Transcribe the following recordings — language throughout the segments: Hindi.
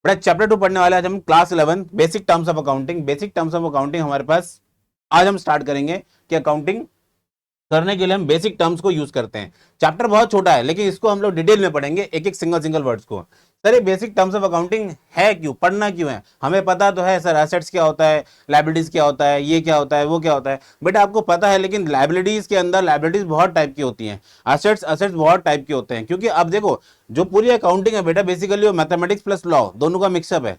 बेटा चैप्टर 2 पढ़ने वाले आज हम class 11 basic terms of accounting. Basic terms of accounting हमारे पास आज हम स्टार्ट करेंगे कि अकाउंटिंग करने के लिए हम बेसिक टर्म्स को यूज करते हैं। चैप्टर बहुत छोटा है लेकिन इसको हम लोग डिटेल में पढ़ेंगे, एक एक सिंगल वर्ड्स को। सर ये बेसिक टर्म्स ऑफ अकाउंटिंग है क्यों, पढ़ना क्यों है? हमें पता तो है सर एसेट्स क्या होता है, लायबिलिटीज क्या होता है, ये क्या होता है, वो क्या होता है। बेटा आपको पता है लेकिन लायबिलिटीज के अंदर लायबिलिटीज बहुत टाइप की होती हैं, एसेट्स बहुत टाइप के होते हैं। क्योंकि अब देखो जो पूरी अकाउंटिंग है बेटा बेसिकली वो मैथमेटिक्स प्लस लॉ दोनों का मिक्सअप है।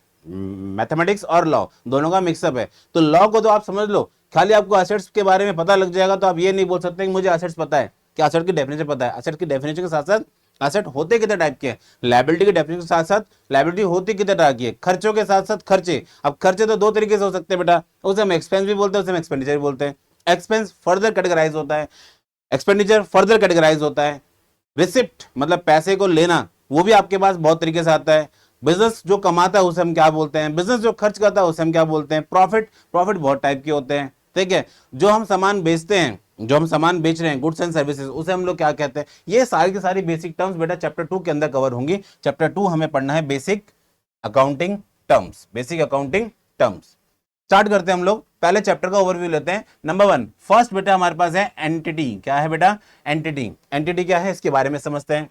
मैथमेटिक्स और लॉ दोनों का मिक्सअप है। तो लॉ को तो आप समझ लो, खाली आपको एसेट्स के बारे में पता लग जाएगा तो आप ये नहीं बोल सकते कि मुझे एसेट्स पता है, कि एसेट की डेफिनेशन पता है। एसेट की डेफिनेशन के साथ साथ एसेट होते कितने टाइप के हैं, लायबिलिटी के डेफिनेशन के साथ साथ लायबिलिटी होती कितने टाइप की है, खर्चों के साथ साथ खर्चे। अब खर्चे तो दो तरीके से हो सकते हैं बेटा, उसे हम एक्सपेंस भी बोलते हैं, उसे हम एक्सपेंडिचर भी बोलते हैं। एक्सपेंस फर्दर कैटेगराइज होता है, एक्सपेंडिचर फर्दर कैटेगराइज होता है। रिसिप्ट मतलब पैसे को लेना, वो भी आपके पास बहुत तरीके से आता है। बिजनेस जो कमाता है उसे हम क्या बोलते हैं, बिजनेस जो खर्च करता है उसे हम क्या बोलते हैं, प्रॉफिट। प्रॉफिट बहुत टाइप के होते हैं, ठीक है। जो हम सामान बेचते हैं, जो हम सामान बेच रहे हैं, गुड्स एंड सर्विसेज, उसे हम लोग क्या कहते हैं। ये सारी की सारी बेसिक टर्म्स बेटा चैप्टर 2 के अंदर कवर होंगी। चैप्टर 2 हमें पढ़ना है basic accounting terms, basic accounting terms. Start करते हैं हम लोग, पहले चैप्टर का ओवरव्यू लेते हैं। नंबर 1 फर्स्ट बेटा हमारे पास है एंटिटी। क्या है बेटा? एंटिटी। एंटिटी क्या है इसके बारे में समझते हैं।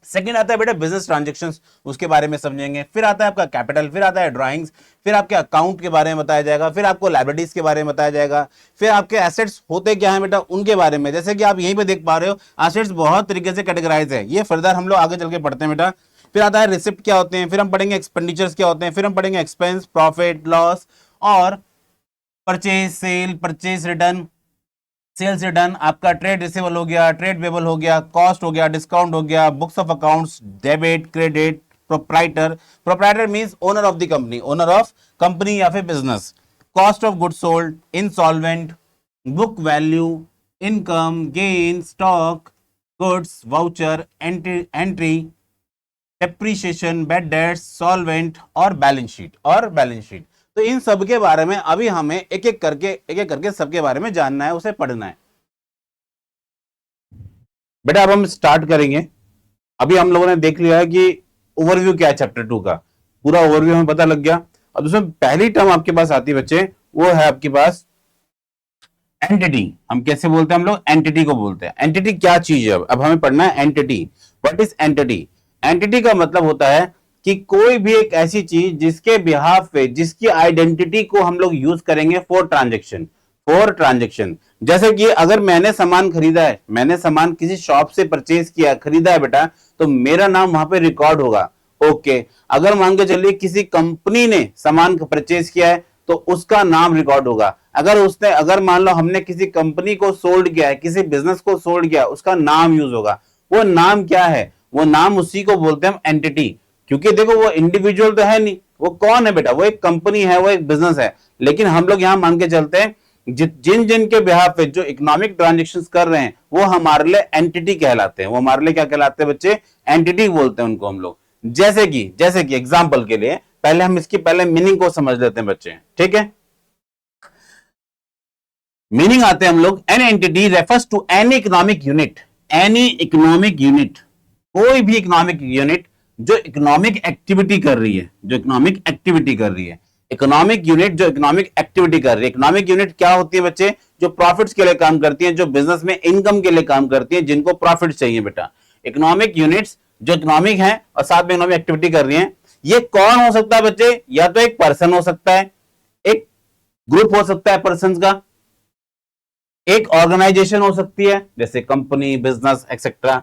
सेकंड आता है बेटा बिजनेस ट्रांजैक्शंस, उसके बारे में समझेंगे। फिर आता है आपका कैपिटल, फिर आता है ड्राइंग्स, फिर आपके अकाउंट के बारे में बताया जाएगा, फिर आपको लायबिलिटीज के बारे में बताया जाएगा, फिर आपके एसेट्स होते क्या है बेटा उनके बारे में। जैसे कि आप यहीं पे देख पा रहे हो एसेट्स बहुत तरीके से कैटेगराइज है, ये फर्दर हम लोग आगे चल के पढ़ते हैं बेटा। फिर आता है रिसिप्ट क्या होते हैं, फिर हम पढ़ेंगे एक्सपेंडिचर्स क्या होते हैं, फिर हम पढ़ेंगे एक्सपेंस, प्रॉफिट, लॉस और purchase, sale, purchase return, sales return, आपका ट्रेड रिसीवेबल हो गया, ट्रेड पेबल हो गया, कॉस्ट हो गया, डिस्काउंट हो गया, books of accounts, debit, credit, proprietor. Proprietor means owner of the company, owner of company या फिर business. Cost of goods sold, insolvent, book value, income, gain, stock, goods, voucher, entry, depreciation, bad debts, solvent और बैलेंस शीट, और बैलेंस शीट। तो इन सब के बारे में अभी हमें एक एक करके सबके बारे में जानना है, उसे पढ़ना है बेटा। अब हम स्टार्ट करेंगे। अभी हम लोगों ने देख लिया है कि ओवरव्यू क्या है चैप्टर 2 का, पूरा ओवरव्यू हमें पता लग गया। अब उसमें पहली टर्म आपके पास आती है बच्चे, वो है आपके पास एंटिटी। हम कैसे बोलते हैं, हम लोग एंटिटी को बोलते हैं। एंटिटी क्या चीज है, अब हमें पढ़ना है entity. What is entity? Entity का मतलब होता है कि कोई भी एक ऐसी चीज जिसके बिहाफ पे, जिसकी आइडेंटिटी को हम लोग यूज करेंगे फॉर ट्रांजेक्शन, फॉर ट्रांजेक्शन। जैसे कि अगर मैंने सामान खरीदा है, मैंने सामान किसी शॉप से परचेज किया, खरीदा है बेटा, तो मेरा नाम वहां पे रिकॉर्ड होगा। ओके, अगर मान के चलिए किसी कंपनी ने सामान परचेज किया है तो उसका नाम रिकॉर्ड होगा। अगर मान लो हमने किसी कंपनी को सोल्ड किया है, किसी बिजनेस को सोल्ड किया, उसका नाम यूज होगा। वो नाम क्या है? वो नाम उसी को बोलते हैं हम एंटिटी। क्योंकि देखो वो इंडिविजुअल तो है नहीं, वो कौन है बेटा? वो एक कंपनी है, वो एक बिजनेस है। लेकिन हम लोग यहां मान के चलते हैं जिन जिन के बिहाफ पे जो इकोनॉमिक ट्रांजेक्शंस कर रहे हैं वो हमारे लिए एंटिटी कहलाते हैं। वो हमारे लिए क्या कहलाते हैं बच्चे? एंटिटी बोलते हैं उनको हम लोग। जैसे कि एग्जांपल के लिए पहले हम इसकी पहले मीनिंग को समझ लेते हैं बच्चे, ठीक है। मीनिंग आते हैं हम लोग, an entity refers to any economic unit. Any economic unit, कोई भी इकोनॉमिक यूनिट जो इकोनॉमिक एक्टिविटी कर रही है, जो इकोनॉमिक एक्टिविटी कर रही है। इकोनॉमिक यूनिट जो इकोनॉमिक एक्टिविटी कर रही है। इकोनॉमिक यूनिट क्या होती है बच्चे? जो प्रॉफिट्स के लिए काम करती है, जो बिजनेस में इनकम के लिए काम करती है, जिनको प्रॉफिट चाहिए बेटा। इकोनॉमिक यूनिट्स जो इकोनॉमिक है और साथ में इकोनॉमिक एक्टिविटी कर रही है। ये कौन हो सकता है बच्चे? या तो एक पर्सन हो सकता है, एक ग्रुप हो सकता है पर्सन का, एक ऑर्गेनाइजेशन हो सकती है जैसे company, business etcetera.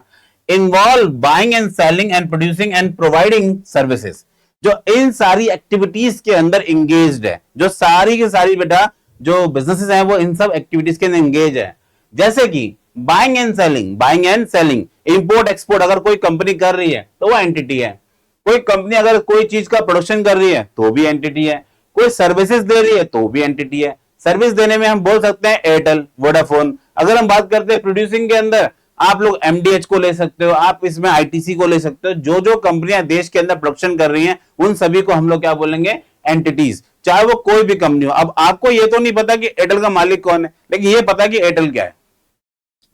Involve buying and selling and producing and providing services, जो इन सारी एक्टिविटीज के अंदर इंगेज्ड है। जो सारी की सारी बेटा जो बिजनेसेस हैं वो इन सब एक्टिविटीज के अंदर इंगेज है। जैसे कि buying and selling, import export अगर कोई कंपनी कर रही है तो वो एंटिटी है। कोई कंपनी अगर कोई चीज का प्रोडक्शन कर रही है तो भी एंटिटी है। कोई सर्विसेज दे रही है तो भी एंटिटी है। सर्विस देने में हम बोल सकते हैं एयरटेल, वोडाफोन। अगर हम बात करते हैं प्रोड्यूसिंग के अंदर, आप लोग एमडीएच को ले सकते हो, आप इसमें आईटीसी को ले सकते हो। जो जो कंपनियां देश के अंदर प्रोडक्शन कर रही हैं उन सभी को हम लोग क्या बोलेंगे? एंटिटीज, चाहे वो कोई भी कंपनी हो। अब आपको ये तो नहीं पता कि एयरटेल का मालिक कौन है, लेकिन ये पता कि एयरटेल क्या है।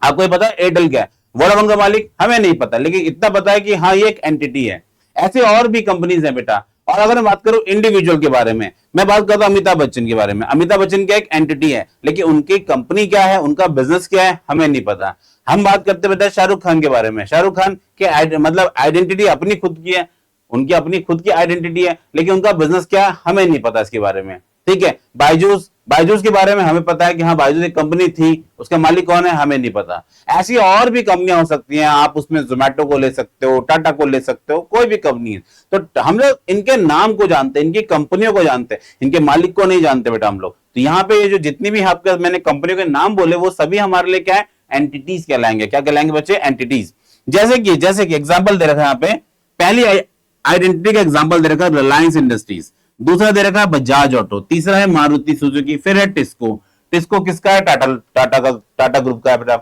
आपको ये पता है एयरटेल क्या है। वोडाफोन का मालिक हमें नहीं पता, लेकिन इतना पता है कि हाँ ये एक एंटिटी है। ऐसे और भी कंपनीज हैं बेटा, और अगर मैं बात करूं इंडिविजुअल के बारे में, मैं बात करता हूं अमिताभ बच्चन के बारे में। अमिताभ बच्चन क्या एक एंटिटी है, लेकिन उनकी कंपनी क्या है, उनका बिजनेस क्या है, हमें नहीं पता। हम बात करते बेटा शाहरुख खान के बारे में। शाहरुख खान के मतलब आइडेंटिटी अपनी खुद की है, उनकी अपनी खुद की आइडेंटिटी है, लेकिन उनका बिजनेस क्या है हमें नहीं पता इसके बारे में। ठीक है, बायजूस, बायजूस के बारे में हमें पता है कि हाँ बायजूस एक कंपनी थी, उसका मालिक कौन है हमें नहीं पता। ऐसी और भी कंपनियां हो सकती हैं, आप उसमें जोमेटो को ले सकते हो, टाटा को ले सकते हो, कोई भी कंपनी है। तो हम लोग इनके नाम को जानते हैं, इनकी कंपनियों को जानते हैं, इनके मालिक को नहीं जानते बेटा हम लोग। तो यहाँ पे ये जो जितनी भी आपके मैंने कंपनियों के नाम बोले वो सभी हमारे लिए क्या है, एंटिटीज कहलाएंगे। क्या कहलाएंगे बच्चे, एंटिटीज। जैसे कि एग्जाम्पल दे रखा है यहाँ पे, पहली आइडेंटिटी का एग्जाम्पल दे रखा है रिलायंस इंडस्ट्रीज, दूसरा दे रखा है बजाज ऑटो, तीसरा है मारुति सुजुकी, फिर है टिस्को। टिस्को किसका है, टाटा ग्रुप का है बेटा।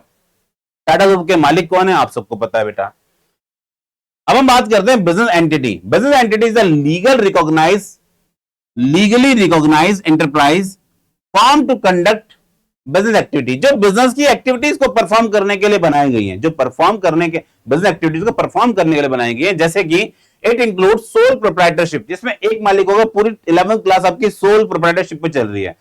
टाटा ग्रुप के मालिक कौन है आप सबको पता है बेटा। अब हम बात करते हैं business entity. Business entity is legally recognize enterprise form to conduct business activity, जो बिजनेस की एक्टिविटीज को परफॉर्म करने के लिए बनाई गई है, जो परफॉर्म करने के बिजनेस एक्टिविटीज को परफॉर्म करने के लिए बनाई गई है। जैसे कि इट इंक्लूड सोल प्रोप्राइटरशिप, जिसमें एक मालिक होगा। पूरी 11th क्लास आपकी सोल प्रोप्राइटरशिप पे चल रही है।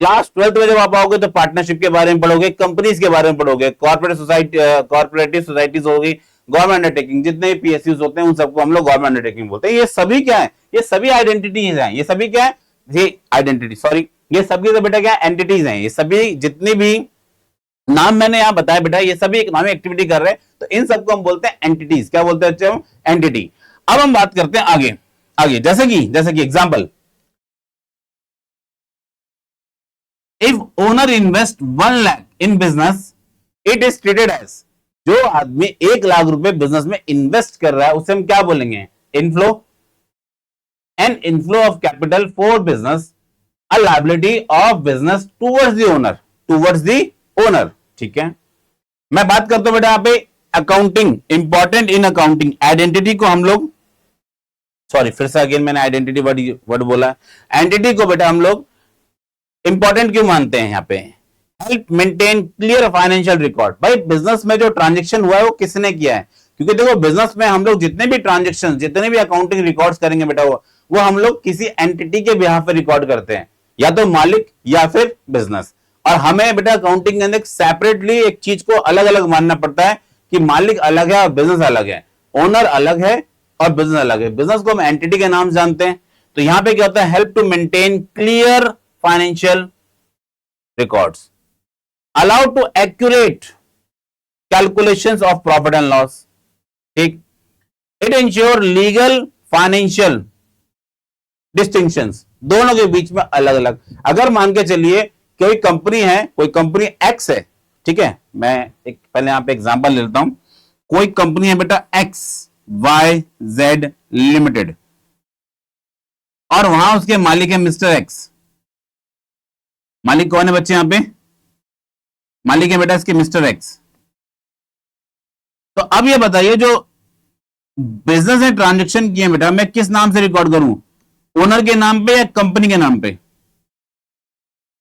क्लास 12th में जब आप आओगे तो पार्टनरशिप के बारे में पढ़ोगे, कंपनीज के बारे में पढ़ोगे, कॉर्पोरेटिव सोसाइटीज होगी, गवर्नमेंट अंडरटेकिंग, जितने पीएसयूज होते हैं उन सबको हम लोग गवर्नमेंट अंडरटेकिंग बोलते हैं। ये सभी क्या है, ये सभी आइडेंटिटीज हैं। ये सभी क्या है, ये आइडेंटिटी, सॉरी, ये सभी तो बेटा क्या एंटिटीज हैं। ये सभी जितनी भी नाम मैंने यहां बताया बेटा, ये सभी इकोनॉमिक एक्टिविटी कर रहे हैं, तो इन सबको हम बोलते हैं एंटिटीज। क्या बोलते हैं बच्चे, एंटिटी। अब हम बात करते हैं आगे आगे, जैसे कि example, if owner invest 1 lakh in business, it is treated as, जो आदमी 1 लाख रुपए बिजनेस में इन्वेस्ट कर रहा है उसे हम क्या बोलेंगे, inflow. An inflow of capital for business, a liability of business towards the owner. ठीक है, मैं बात करता हूं बेटा यहां पे accounting, important in accounting. Identity को हम लोग, सॉरी फिर से अगेन मैंने आइडेंटिटी वर्ड बोला। एंटिटी को बेटा हम लोग इंपॉर्टेंट क्यों मानते हैं यहां पे, help maintain clear financial record. भाई बिजनेस में जो ट्रांजेक्शन हुआ है वो किसने किया है, क्योंकि देखो बिजनेस में हम लोग जितने भी ट्रांजेक्शन, जितने भी अकाउंटिंग रिकॉर्ड्स करेंगे बेटा वो हम लोग किसी एंटिटी के बिहाफ पे रिकॉर्ड करते हैं, या तो मालिक या फिर बिजनेस। और हमें बेटा अकाउंटिंग के अंदर सेपरेटली एक चीज को अलग अलग मानना पड़ता है कि मालिक अलग है और बिजनेस अलग है, ओनर अलग है और बिजनेस अलग है। बिजनेस को हम एंटिटी के नाम जानते हैं। तो यहां पे क्या होता है, help to maintain clear financial records, allow to accurate calculations of profit and loss. ठीक, it ensure legal financial distinctions, दोनों के बीच में अलग अलग। अगर मान के चलिए कोई कंपनी है, कोई कंपनी एक्स है, ठीक है, मैं एक पहले यहां पे एग्जांपल ले लेता हूं। कोई कंपनी है बेटा एक्स वाई जेड लिमिटेड, और वहां उसके मालिक है मिस्टर एक्स। मालिक कौन है बच्चे यहां पे, मालिक है बेटा इसके मिस्टर एक्स। तो अब ये बताइए जो बिजनेस ने ट्रांजेक्शन किए बेटा, मैं किस नाम से रिकॉर्ड करूं, ओनर के नाम पे या कंपनी के नाम पे,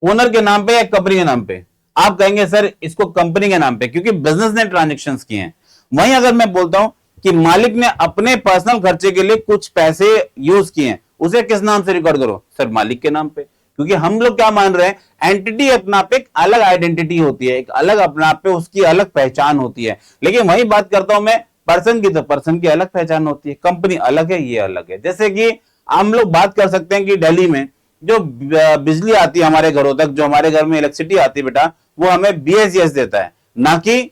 ओनर के नाम पे या कंपनी के नाम पे। आप कहेंगे सर इसको कंपनी के नाम पे, क्योंकि बिजनेस ने ट्रांजेक्शंस किए हैं। वहीं अगर मैं बोलता हूं कि मालिक ने अपने पर्सनल खर्चे के लिए कुछ पैसे यूज किए हैं, उसे किस नाम से रिकॉर्ड करो, सर मालिक के नाम पे। क्योंकि हम लोग क्या मान रहे हैं, एंटिटी अपना पे एक अलग आइडेंटिटी होती है, एक अलग अपना पे उसकी अलग पहचान होती है। लेकिन वही बात करता हूं मैं पर्सन की, तो पर्सन की अलग पहचान होती है, कंपनी अलग है, ये अलग है। जैसे कि हम लोग बात कर सकते हैं कि दिल्ली में जो बिजली आती है हमारे घरों तक, जो हमारे घर में इलेक्ट्रिसिटी आती है बेटा, वो हमें बीएसईएस देता है, ना कि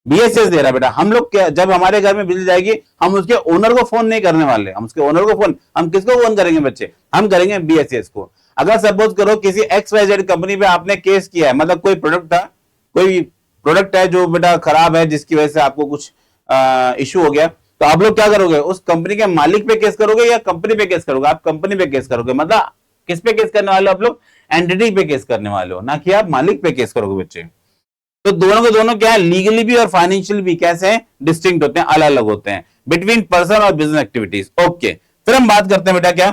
बीएसएस दे रहा है बेटा। हम लोग जब हमारे घर में बिजली जाएगी, हम उसके ओनर को फोन नहीं करने वाले, हम उसके ओनर को फोन, हम किसको फोन करेंगे बच्चे, हम करेंगे बीएसएस को। अगर सपोज करो किसी XYZ कंपनी पे आपने केस किया है, मतलब कोई प्रोडक्ट था, कोई प्रोडक्ट है जो बेटा खराब है, जिसकी वजह से आपको कुछ इश्यू हो गया, तो आप लोग क्या करोगे, उस कंपनी के मालिक पे केस करोगे या कंपनी पे केस करोगे, आप कंपनी पे केस करोगे। मतलब किस पे केस करने वाले हो आप लोग, एंटिटी पे केस करने वाले हो, ना कि आप मालिक पे केस करोगे बच्चे। तो दोनों के दोनों क्या है, लीगली भी और फाइनेंशियल भी कैसे हैं, डिस्टिंक्ट होते हैं, अलग अलग होते हैं बिटवीन पर्सन और बिजनेस एक्टिविटीज। ओके, फिर हम बात करते हैं बेटा क्या,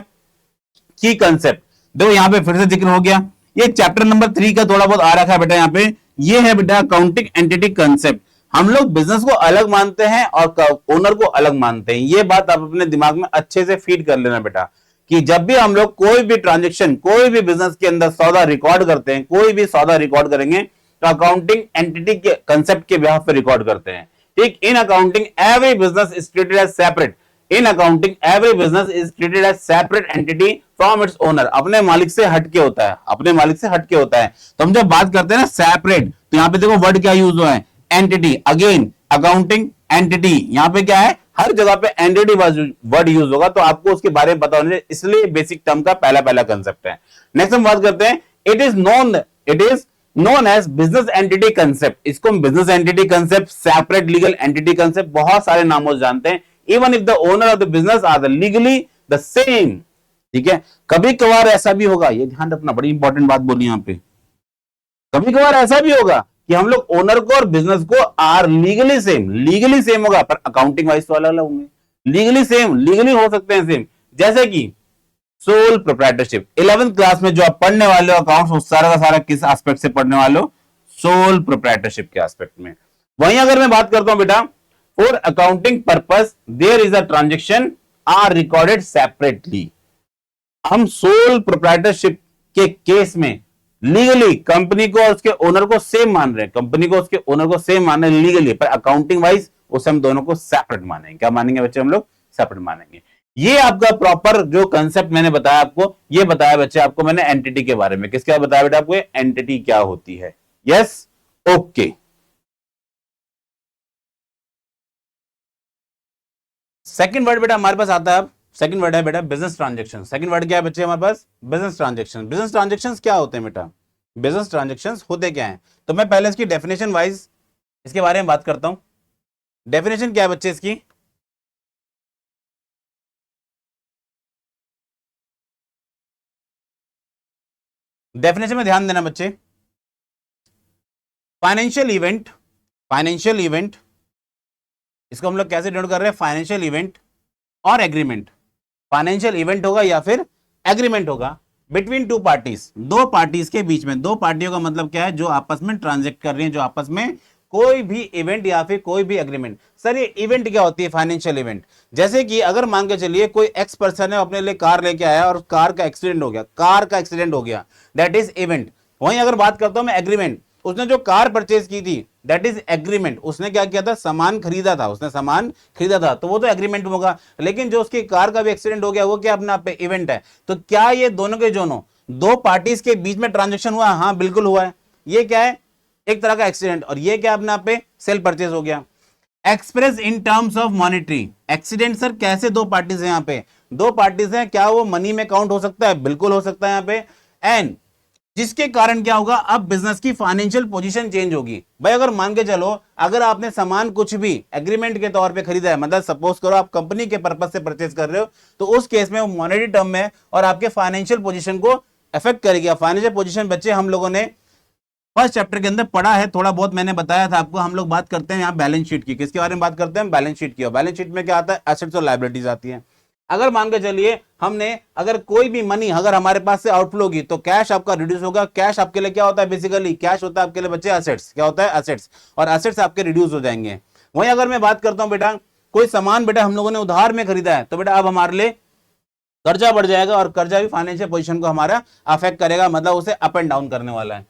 की कंसेप्ट। देखो यहां पे फिर से जिक्र हो गया, ये चैप्टर नंबर 3 का थोड़ा बहुत आ रखा है बेटा। यहाँ पे ये है बेटा अकाउंटिंग एंटिटी कंसेप्ट। हम लोग बिजनेस को अलग मानते हैं और ओनर को अलग मानते हैं। ये बात आप अपने दिमाग में अच्छे से फीड कर लेना बेटा, कि जब भी हम लोग कोई भी ट्रांजेक्शन, कोई भी बिजनेस के अंदर सौदा रिकॉर्ड करते हैं, कोई भी सौदा रिकॉर्ड करेंगे तो अकाउंटिंग एंटिटी के कंसेप्ट के बिहाफ पे रिकॉर्ड करते हैं। ठीक, in accounting every business is treated as separate. In accounting every business is treated as separate entity from its owner. अपने मालिक से हटके होता है, अपने मालिक से हटके होता है। तो हम जब बात करते हैं ना सेपरेट, तो यहां पे देखो वर्ड क्या यूज हुआ है, एंटिटी। अगेन अकाउंटिंग एंटिटी, यहां पे क्या है, हर जगह पे एंटिटी वर्ड यूज होगा, तो आपको उसके बारे में पता होना चाहिए, इसलिए बेसिक टर्म का पहला पहला कंसेप्ट है। नेक्स्ट हम बात करते हैं, it is known as business entity concept. इसको हम business entity concept, separate legal entity concept, बहुत सारे नामों से जानते हैं। Even if the owner of the business are the legally the same. ठीक है, कभी कभार ऐसा भी होगा, ये ध्यान रखना, बड़ी इंपॉर्टेंट बात बोली यहां पे, कभी कभार ऐसा भी होगा कि हम लोग ओनर को और बिजनेस को आर लीगली सेम होगा, पर अकाउंटिंग वाइज तो अलग अलग होंगे। लीगली हो सकते हैं सेम, जैसे कि सोल प्रोप्राइटरशिप। 11th क्लास में जो आप पढ़ने वाले हो अकाउंट्स, वो सारा का सारा किस एस्पेक्ट से पढ़ने वाले हो, सोल प्रोप्राइटरशिप के एस्पेक्ट में। वहीं अगर मैं बात करता हूं बेटा, for accounting purpose there is a transaction are recorded separately. हम सोल प्रोप्राइटरशिप के केस में लीगली कंपनी को और उसके ओनर को सेम मान रहे हैं, कंपनी को उसके ओनर को सेम मान रहे हैं लीगली, पर अकाउंटिंग वाइज उसे हम दोनों को सेपरेट मानेंगे। क्या मानेंगे बच्चे, हम लोग सेपरेट मानेंगे। ये आपका प्रॉपर जो कंसेप्ट मैंने बताया आपको, ये बताया बच्चे आपको मैंने एंटिटी के बारे में। किसके बताया बेटा आपको, एंटिटी क्या होती है। Yes, okay. सेकंड वर्ड बेटा हमारे पास आता है, अब सेकंड वर्ड है बेटा बिजनेस ट्रांजेक्शन। सेकंड वर्ड क्या है बच्चे हमारे पास, बिजनेस ट्रांजेक्शन। बिजनेस ट्रांजेक्शन क्या होते हैं बेटा, बिजनेस ट्रांजेक्शन होते क्या है, तो मैं पहले इसकी डेफिनेशन वाइज इसके बारे में बात करता हूं। डेफिनेशन क्या है बच्चे इसकी, डेफिनेशन में ध्यान देना बच्चे। फाइनेंशियल इवेंट, इसको हम लोग कैसे डिनोट कर रहे हैं, फाइनेंशियल इवेंट और एग्रीमेंट। फाइनेंशियल इवेंट होगा या फिर एग्रीमेंट होगा बिटवीन टू पार्टीज, दो पार्टीज के बीच में। दो पार्टियों का मतलब क्या है, जो आपस में ट्रांजेक्ट कर रही हैं, जो आपस में कोई भी इवेंट या फिर कोई भी एग्रीमेंट। सर ये इवेंट क्या होती है, फाइनेंशियल इवेंट। जैसे कि अगर मान के चलिए कोई एक्स पर्सन है अपने लिए कार लेके आया और कार का एक्सीडेंट हो गया, दैट इज इवेंट। वहीं अगर बात करता हूं मैं एग्रीमेंट, उसने जो कार परचेज की थी दैट इज एग्रीमेंट। उसने क्या किया था, सामान खरीदा था, तो वो तो एग्रीमेंट होगा। लेकिन जो उसकी कार का भी एक्सीडेंट हो गया, वो क्या अपना पे इवेंट है। तो क्या ये दोनों के दोनों दो पार्टीज के बीच में ट्रांजेक्शन हुआ, हाँ बिल्कुल हुआ है। ये क्या है, एक तरह का एक्सीडेंट, और ये क्या अपना पे सेल परचेज हो गया। Express in terms of monetary accident, sir कैसे दो पार्टीज है, यहाँ पे दो पार्टीज हैं, क्या वो मनी में काउंट हो सकता है, बिल्कुल हो सकता है यहाँ पे। एंड जिसके कारण क्या होगा, अब बिजनेस की फाइनेंशियल पोजीशन चेंज होगी। भाई अगर मान के चलो, अगर आपने सामान कुछ भी एग्रीमेंट के तौर पे खरीदा है, मतलब सपोज करो आप कंपनी के पर्पस से परचेज कर रहे हो, तो उस केस में वो मॉनेटरी टर्म में और आपके फाइनेंशियल पोजीशन को अफेक्ट करेगी। फाइनेंशियल पोजीशन बच्चे हम लोगों ने फर्स्ट चैप्टर के अंदर पढ़ा है, थोड़ा बहुत मैंने बताया था आपको। हम लोग बात करते हैं यहाँ बैलेंस शीट की, किसके बारे में बात करते हैं, बैलेंस शीट की। बैलेंस शीट में क्या आता है, एसेट्स और लायबिलिटीज आती है। अगर मान के चलिए हमने अगर कोई भी मनी अगर हमारे पास से आउटफ्लो होगी, तो कैश आपका रिड्यूस होगा। कैश आपके लिए क्या होता है, बेसिकली कैश होता है आपके लिए बच्चे एसेट्स। क्या होता है, एसेट्स, और एसेट्स आपके रिड्यूस हो जाएंगे। वहीं अगर मैं बात करता हूं बेटा, कोई सामान बेटा हम लोगों ने उधार में खरीदा है, तो बेटा अब हमारे लिए कर्जा बढ़ जाएगा, और कर्जा भी फाइनेंशियल पोजीशन को हमारा अफेक्ट करेगा, मतलब उसे अप एंड डाउन करने वाला है।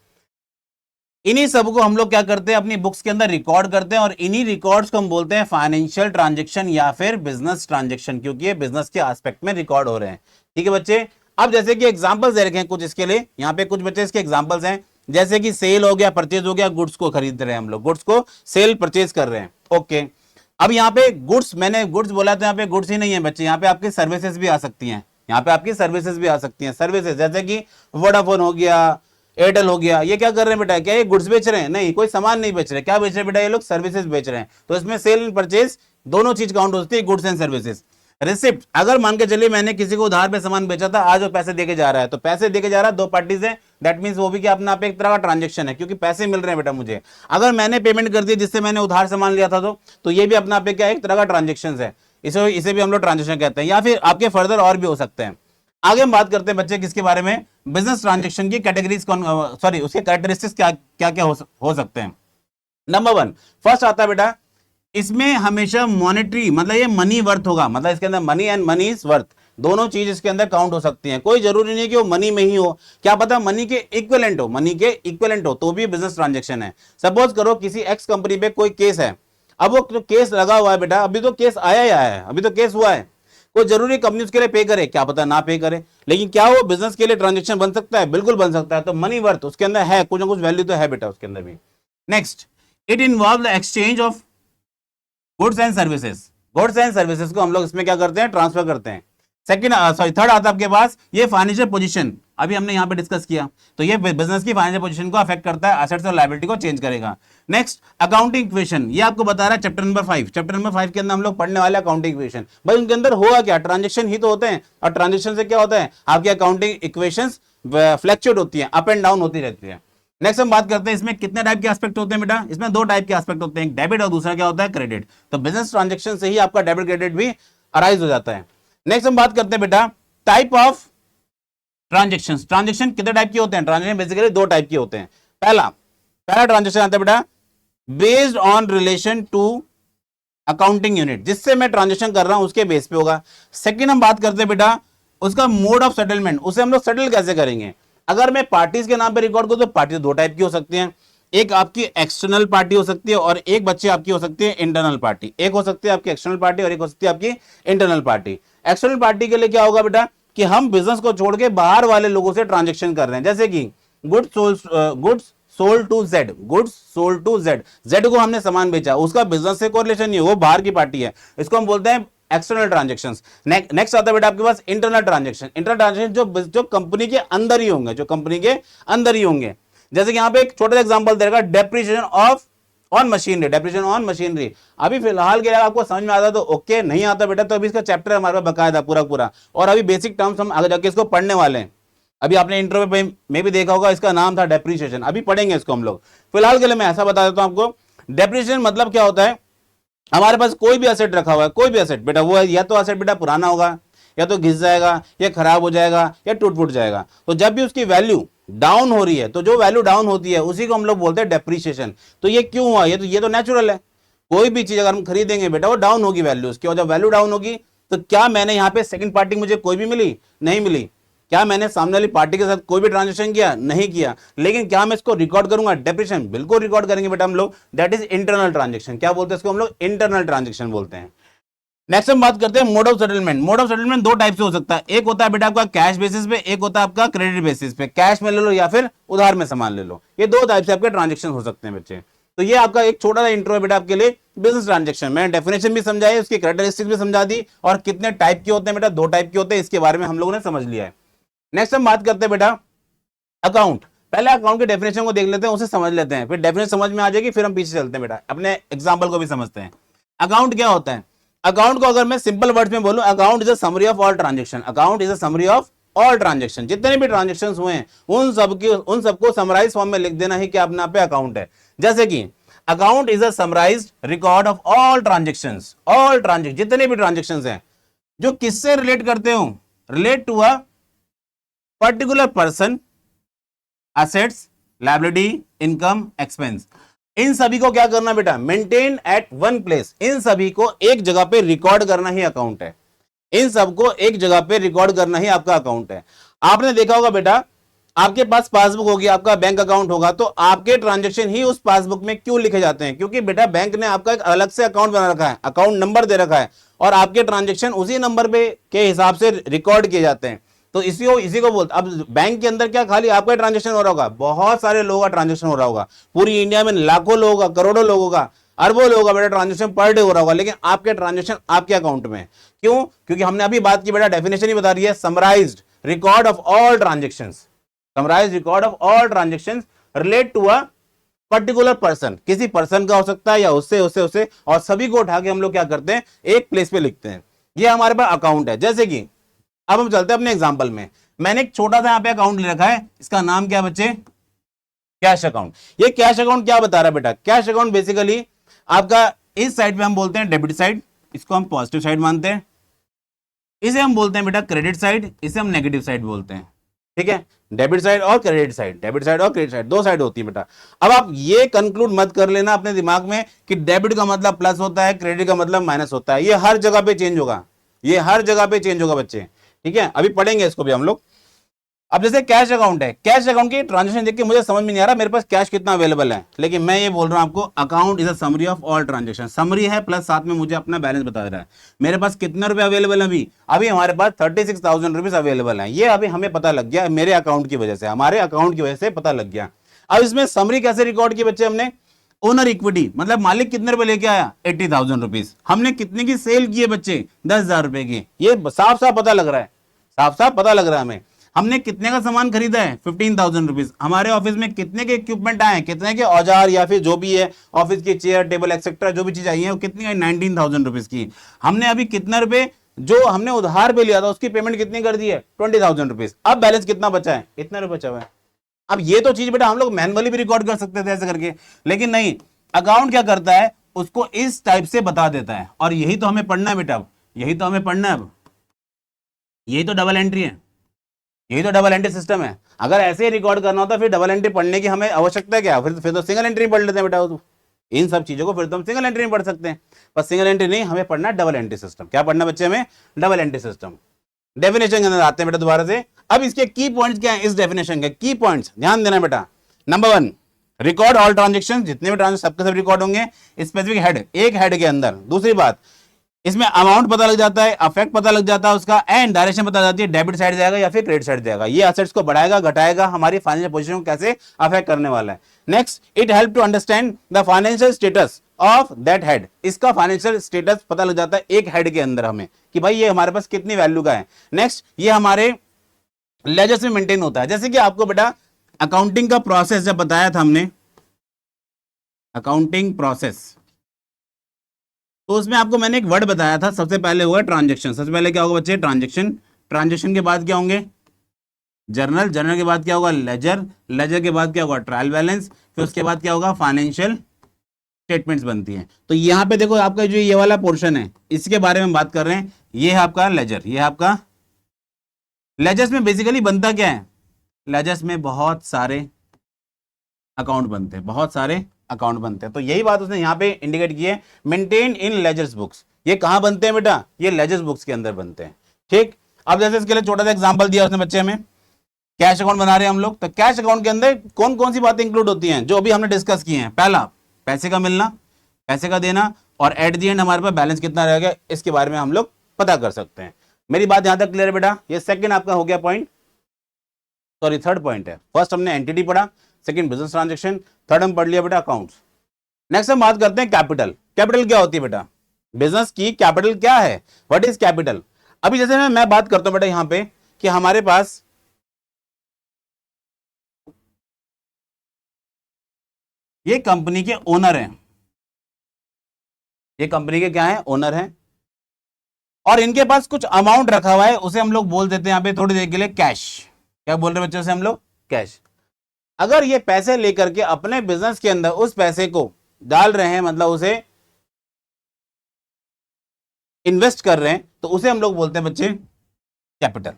इन्हीं सब को हम लोग क्या करते हैं, अपनी बुक्स के अंदर रिकॉर्ड करते हैं, और इन्हीं रिकॉर्ड्स को हम बोलते हैं फाइनेंशियल ट्रांजैक्शन या फिर बिजनेस ट्रांजैक्शन, क्योंकि ये बिजनेस के एस्पेक्ट में रिकॉर्ड हो रहे हैं। ठीक है बच्चे, अब जैसे कि एग्जांपल्स दे रखे हैं कुछ इसके लिए, यहाँ पे कुछ बच्चे इसके एग्जांपल्स हैं, जैसे कि सेल हो गया, परचेज हो गया, गुड्स को खरीद रहे हैं हम लोग, गुड्स को सेल परचेज कर रहे हैं। ओके, अब यहाँ पे गुड्स, मैंने गुड्स बोला तो यहाँ पे गुड्स ही नहीं है बच्चे, यहाँ पे आपकी सर्विसेज भी आ सकती हैं, यहाँ पे आपकी सर्विसेज भी आ सकती हैं। सर्विसेज जैसे कि वोडाफोन हो गया, एयरटेल हो गया, ये क्या कर रहे हैं बेटा, क्या ये गुड्स बेच रहे हैं, नहीं, कोई सामान नहीं बेच रहे, क्या बेच रहे हैं बेटा, ये लोग सर्विसेज बेच रहे हैं। तो इसमें सेल एंड परचेज दोनों चीज काउंट होती है, गुड्स एंड सर्विसेज। रिसिप्ट, अगर मान के चलिए मैंने किसी को उधार पे सामान बेचा था, आज वो पैसे देके जा रहा है, तो पैसे देके जा रहा है, दो पार्टीज है, दैट मींस वो भी क्या अपना पे एक तरह का ट्रांजैक्शन है, क्योंकि पैसे मिल रहे हैं बेटा मुझे। अगर मैंने पेमेंट कर दी जिससे मैंने उधार सामान लिया था, तो ये भी अपना पे क्या एक तरह का ट्रांजेक्शन है, इसे भी हम लोग ट्रांजेक्शन कहते हैं, या फिर आपके फर्दर और भी हो सकते हैं। आगे हम बात करते हैं बच्चे किसके बारे में, बिजनेस ट्रांजैक्शन की कैटेगरीज कौन, सॉरी उसके कैरेक्टरिस्टिक्स क्या क्या हो सकते हैं। नंबर वन, फर्स्ट आता है बेटा, इसमें हमेशा मॉनेटरी मतलब ये मनी वर्थ होगा, मतलब इसके अंदर money and money is worth, दोनों चीज इसके अंदर काउंट हो सकती हैं। कोई जरूरी नहीं कि वो मनी में ही हो, क्या पता मनी के इक्विवेलेंट हो, मनी के इक्विवेलेंट हो तो भी बिजनेस ट्रांजैक्शन है। सपोज करो किसी एक्स कंपनी पे कोई केस है, अब वो जो केस लगा हुआ है बेटा, अभी तो केस आया ही आया है, अभी तो केस हुआ है, कोई जरूरी कंपनी उसके लिए पे करे, क्या पता ना पे करे, लेकिन क्या वो बिजनेस के लिए ट्रांजेक्शन बन सकता है? बिल्कुल बन सकता है। तो मनी वर्थ उसके अंदर है, कुछ ना कुछ वैल्यू तो है बेटा उसके अंदर भी। Next, it involve the exchange of goods and services, goods and services को हम लोग इसमें क्या करते हैं? ट्रांसफर करते हैं। सेकंड सॉरी थर्ड आता है आपके पास ये फाइनेंशियल पोजीशन, अभी हमने यहां पे डिस्कस किया, तो ये बिजनेस की फाइनेंशियल पोजीशन को अफेक्ट करता है, एसेट्स और लायबिलिटी को चेंज करेगा। नेक्स्ट, अकाउंटिंग इक्वेशन, ये आपको बता रहा है चैप्टर नंबर 5, चैप्टर नंबर 5 के अंदर हम लोग पढ़ने वाले अकाउंटिंग इक्वेशन। भाई उनके अंदर होगा क्या? ट्रांजेक्शन ही तो होते हैं, और ट्रांजेक्शन से क्या होता है? आपकी अकाउंटिंग इक्वेशंस फ्लक्चुएट होती है, अप एंड डाउन होती रहती है। नेक्स्ट हम बात करते हैं इसमें कितने टाइप के एस्पेक्ट होते हैं बेटा, इसमें दो टाइप के एस्पेक्ट होते हैं, एक डेबिट और दूसरा क्या होता है? क्रेडिट। तो बिजनेस ट्रांजैक्शन से ही आपका डेबिट क्रेडिट भी अराइज हो जाता है। नेक्स्ट हम बात करते हैं बेटा टाइप ऑफ ट्रांजेक्शन, ट्रांजेक्शन कितने टाइप के होते हैं? ट्रांजेक्शन बेसिकली दो टाइप के होते हैं। पहला ट्रांजेक्शन आता है बेटा based on relation to accounting unit, जिससे मैं ट्रांजेक्शन कर रहा हूं उसके बेस पे होगा। सेकंड हम बात करते हैं बेटा उसका मोड ऑफ सेटलमेंट, उसे हम लोग सेटल कैसे करेंगे। अगर मैं पार्टीज के नाम पे रिकॉर्ड करूं तो पार्टी दो टाइप की हो सकती हैं, एक आपकी एक्सटर्नल पार्टी हो सकती है और एक बच्चे आपकी हो सकती है इंटरनल पार्टी। एक हो सकती है आपकी एक्सटर्नल पार्टी और एक हो सकती है आपकी इंटरनल पार्टी। एक्सटर्नल पार्टी के लिए क्या होगा बेटा कि हम बिजनेस को छोड़ के बाहर वाले लोगों से ट्रांजेक्शन कर रहे हैं, जैसे कि goods sold to Z, goods sold to Z, Z को हमने सामान बेचा, उसका बिजनेस से कोरिलेशन नहीं है, वो बाहर की पार्टी है, इसको हम बोलते हैं एक्सटर्नल ट्रांजेक्शंस। नेक्स्ट आता है बेटा आपके पास इंटरनल ट्रांजेक्शन, इंटरनल ट्रांजेक्शन जो कंपनी के अंदर ही होंगे, जो कंपनी के अंदर ही होंगे। जैसे कि यहां पे एक छोटा सा एग्जांपल देगा, depreciation of on machinery, depreciation on machinery. अभी फिलहाल के आपको समझ में आता तो ओके, नहीं आता बेटा तो अभी इसका चैप्टर हमारे पास बकायदा पूरा पूरा, और अभी बेसिक टर्म्स हम आगे जाके इसको पढ़ने वाले हैं। अभी आपने इंटरव्यू में भी देखा होगा, इसका नाम था डेप्रिसिएशन, अभी पढ़ेंगे इसको हम लोग। फिलहाल के लिए मैं ऐसा बता देता हूं आपको, डेप्रिसिएशन मतलब क्या होता है, हमारे पास कोई भी एसेट रखा हुआ है, कोई भी एसेट बेटा, वो या तो एसेट बेटा पुराना होगा, या तो घिस जाएगा, या खराब हो जाएगा, या टूट फूट जाएगा। तो जब भी उसकी वैल्यू डाउन हो रही है, तो जो वैल्यू डाउन होती है उसी को हम लोग बोलते हैं डेप्रिसिएशन। तो ये क्यों हुआ? ये तो नेचुरल है, कोई भी चीज अगर हम खरीदेंगे बेटा वो डाउन होगी वैल्यू उसकी, और जब वैल्यू डाउन होगी तो क्या मैंने यहाँ पे सेकंड पार्टी मुझे कोई भी मिली? नहीं मिली। क्या मैंने सामने वाली पार्टी के साथ कोई भी ट्रांजेक्शन किया? नहीं किया। लेकिन क्या मैं इसको रिकॉर्ड करूंगा? डेप्रिसिएशन बिल्कुल रिकॉर्ड करेंगे बेटा हम लोग, दैट इज इंटरनल ट्रांजेक्शन। क्या बोलते हैं इसको हम लोग? इंटरनल ट्रांजेक्शन बोलते हैं। नेक्स्ट हम बात करते हैं mode of settlement. Mode of settlement दो टाइप से हो सकता है, एक होता है बेटा आपका कैश बेसिस पे, एक होता है आपका क्रेडिट बेसिस पे। कैश में ले लो या फिर उधार में सामान ले लो, ये दो टाइप से आपके ट्रांजेक्शन हो सकते हैं बच्चे। तो ये आपका एक छोटा सा इंट्रो है बेटा आपके लिए बिजनेस ट्रांजेक्शन। मैंने डेफिनेशन भी समझाई, उसकी कैरेक्टरिस्टिक्स भी समझा दी, और कितने टाइप के होते हैं बेटा, दो टाइप के होते हैं, इसके बारे में हम लोगों ने समझ लिया है। नेक्स्ट हम बात करते हैं बेटा अकाउंट। पहले अकाउंट के डेफिनेशन को देख लेते हैं, उसे समझ लेते हैं, फिर डेफिनेशन समझ में आ जाएगी, फिर हम पीछे चलते हैं बेटा, अपने एग्जांपल को भी समझते हैं। अकाउंट क्या होता है? अकाउंट को अगर मैं सिंपल वर्ड्स में बोलूं, account is a summary of all transaction. Account is a summary of all transaction, जितने भी ट्रांजेक्शन हुए हैं उन सबको समराइज फॉर्म में लिख देना ही क्या अपना पे अकाउंट है। जैसे कि account is a summarised record of all transactions, all transaction जितने भी ट्रांजेक्शंस हैं जो किससे रिलेट करते हो? Relate to a particular person, assets, liability, income, expense. इन सभी को क्या करना बेटा? मेंटेन एट वन प्लेस, इन सभी को एक जगह पे रिकॉर्ड करना ही अकाउंट है। इन सबको एक जगह पे रिकॉर्ड करना ही आपका अकाउंट है। आपने देखा होगा बेटा, आपके पास पासबुक होगी, आपका बैंक अकाउंट होगा, तो आपके ट्रांजेक्शन ही उस पासबुक में क्यों लिखे जाते हैं? क्योंकि बेटा बैंक ने आपका एक अलग से अकाउंट बना रखा है, अकाउंट नंबर दे रखा है, और आपके ट्रांजेक्शन उसी नंबर पे के हिसाब से रिकॉर्ड किए जाते हैं। तो इसी को बोलते। अब बैंक के अंदर क्या खाली आपका ट्रांजेक्शन हो रहा होगा? बहुत सारे लोगों का ट्रांजेक्शन हो रहा होगा, पूरी इंडिया में लाखों लोगों का, करोड़ों लोगों का, अरबों लोगों का बेटा ट्रांजेक्शन पर डे हो रहा होगा, लेकिन आपके ट्रांजेक्शन आपके अकाउंट में। क्यों? क्योंकि हमने अभी बात की बेटा, डेफिनेशन ही बता रही है, summarized record of all transactions, summarized record of all transactions relate to a particular person, किसी पर्सन का हो सकता है या उससे, और सभी को उठा के हम लोग क्या करते हैं? एक प्लेस पे लिखते हैं। ये हमारे पास अकाउंट है। जैसे कि अब हम चलते हैं अपने एग्जांपल में। मैंने एक छोटा सा यहां पे अकाउंट ले रखा है, इसका नाम क्या बच्चे? Cash account. ये कैश अकाउंट क्या बता रहा है बेटा? कैश अकाउंट बेसिकली आपका इस साइड पे हम बोलते हैं डेबिट साइड, इसको हम पॉजिटिव साइड मानते हैं। इसे हम बोलते हैं बेटा क्रेडिट साइड, इसे हम नेगेटिव साइड बोलते हैं। ठीक है, डेबिट साइड और क्रेडिट साइड, डेबिट साइड और क्रेडिट साइड, दो साइड होती है बेटा। अब आप ये कंक्लूड मत कर लेना अपने दिमाग में कि डेबिट का मतलब प्लस होता है, क्रेडिट का मतलब माइनस होता है। ये हर जगह पे चेंज होगा, ये हर जगह पे चेंज होगा बच्चे, ठीक है। अभी पढ़ेंगे इसको भी हम लोग। अब जैसे कैश अकाउंट है, कैश अकाउंट की ट्रांजेक्शन देख के मुझे समझ में नहीं आ रहा मेरे पास कैश कितना अवेलेबल है, लेकिन मैं ये बोल रहा हूं आपको, account is a summary of all transaction. Summary है प्लस साथ में मुझे अपना बैलेंस बता रहा है, मेरे पास कितने रुपए अवेलेबल है अभी। अभी हमारे पास 36,000 रुपीज अवेलेबल है, ये अभी हमें पता लग गया मेरे अकाउंट की वजह से, हमारे अकाउंट की वजह से पता लग गया। अब इसमें समरी कैसे रिकॉर्ड की बच्चे हमने, ओनर इक्विटी मतलब मालिक कितने रुपए लेके आया, 80,000 रुपीज। हमने कितने की सेल की है बच्चे, 10,000 रुपए की। ये साफ साफ पता लग रहा है, साफ साफ पता लग रहा है हमें। हमने कितने का सामान खरीदा है, 15,000 रुपीज। हमारे ऑफिस में कितने के इक्विपमेंट आए, कितने के औजार या फिर जो भी है ऑफिस की चेयर टेबल एक्सेट्रा जो भी चीज आई है वो कितनी है, 19,000 रुपीज की। हमने अभी कितना रुपए जो हमने उधार पे लिया था उसकी पेमेंट कितनी कर दी है, 20,000 रुपीज। अब बैलेंस कितना बचा है, इतना रुपए बचा हुआ है। अब ये तो चीज बेटा हम लोग मैनुअली भी रिकॉर्ड कर सकते थे ऐसे करके, लेकिन नहीं, अकाउंट क्या करता है, उसको इस टाइप से बता देता है। और यही तो हमें पढ़ना है बेटा, अब यही तो हमें पढ़ना है। अब यही तो डबल एंट्री है, यही तो डबल एंट्री सिस्टम है। अगर ऐसे ही रिकॉर्ड करना होता फिर डबल एंट्री पढ़ने की हमें आवश्यकता क्या, फिर तो सिंगल एंट्री पढ़ लेते हैं बेटा। तो इन सब चीजों को फिर तो हम सिंगल एंट्री में पढ़ सकते हैं, पर सिंगल एंट्री नहीं, हमें पढ़ना डबल एंट्री सिस्टम। क्या पढ़ना बच्चे हमें, डबल एंट्री सिस्टम। डेफिनेशन के अंदर आते हैं बेटा दोबारा से। अब इसके की पॉइंट्स क्या है, इस डेफिनेशन के की पॉइंट्स ध्यान देना बेटा। नंबर 1, रिकॉर्ड ऑल ट्रांजेक्शन, जितने भी ट्रांजेक्शन सबके सब रिकॉर्ड होंगे, स्पेसिफिक हेड, एक हेड के अंदर। दूसरी बात, इसमें अमाउंट पता लग जाता है, अफेक्ट पता लग जाता है उसका, एंड डायरेक्शन पता जाती है, डेबिट साइड जाएगा या फिर क्रेडिट साइड जाएगा। ये एसेट्स को बढ़ाएगा घटाएगा, हमारी फाइनेंशियल पोजीशन को कैसे अफेक्ट करने वाला है। Next, it help to understand the financial status of that head. इसका फाइनेंशियल स्टेटस पता लग जाता है एक हेड के अंदर हमें, कि भाई ये हमारे पास कितनी वैल्यू का है। नेक्स्ट, ये हमारे लेजर्स में मेंटेन होता है। जैसे कि आपको बेटा अकाउंटिंग का प्रोसेस जब बताया था हमने, अकाउंटिंग प्रोसेस, तो उसमें आपको मैंने एक वर्ड बताया था, सबसे पहले हुआ ट्रांजैक्शन। सबसे पहले क्या होगा बच्चे, ट्रांजैक्शन। ट्रांजैक्शन के बाद क्या होंगे, जर्नल। जर्नल के बाद क्या होगा, लेजर। लेजर के बाद क्या होगा, ट्रायल बैलेंस। फिर उसके बाद क्या होगा, फाइनेंशियल स्टेटमेंट्स बनती हैं। तो यहाँ पे देखो आपका जो ये वाला पोर्शन है इसके बारे में बात कर रहे हैं। ये है आपका लेजर, ये है आपका लेजर्स में बेसिकली बनता क्या है, लेजर्स में बहुत सारे अकाउंट बनते हैं, बहुत सारे अकाउंट बनते हैं। तो यही बात उसने यहाँ पे इंडिकेट की है, मेंटेन इन लेजर्स बुक्स। ये कहाँ बनते हैं बेटा, ये लेजर्स बुक्स के अंदर बनते हैं। ठीक, अब जैसे इसके लिए छोटा सा एग्जांपल दिया उसने बच्चे हमें, कैश अकाउंट बना रहे हैं हम लोग, तो कैश अकाउंट के अंदर कौन कौन सी बातें इंक्लूड होती हैं जो अभी हमने डिस्कस की हैं। पहला, पैसे का मिलना, पैसे का देना, और एट दी एंड हमारे पास बैलेंस कितना रहेगा इसके बारे में हम लोग पता कर सकते हैं। मेरी बात यहां तक क्लियर है बेटा। ये सेकंड आपका हो गया पॉइंट, सॉरी थर्ड पॉइंट है। फर्स्ट हमने एंटिटी पढ़ा, सेकंड बिजनेस ट्रांजैक्शन, थर्ड हम पढ़ लिया बेटा अकाउंट्स। नेक्स्ट हम बात करते हैं कैपिटल। कैपिटल क्या होती है बेटा, बिजनेस की कैपिटल क्या है, व्हाट इज कैपिटल। अभी जैसे मैं बात करता हूं बेटा यहां पे कि हमारे पास ये कंपनी के ओनर हैं, ये कंपनी के क्या है, ओनर हैं, और इनके पास कुछ अमाउंट रखा हुआ है, उसे हम लोग बोल देते हैं यहां पे थोड़ी देर के लिए कैश। क्या बोल रहे हैं बच्चों से हम लोग, कैश। अगर ये पैसे लेकर के अपने बिजनेस के अंदर उस पैसे को डाल रहे हैं, मतलब उसे इन्वेस्ट कर रहे हैं, तो उसे हम लोग बोलते हैं बच्चे कैपिटल।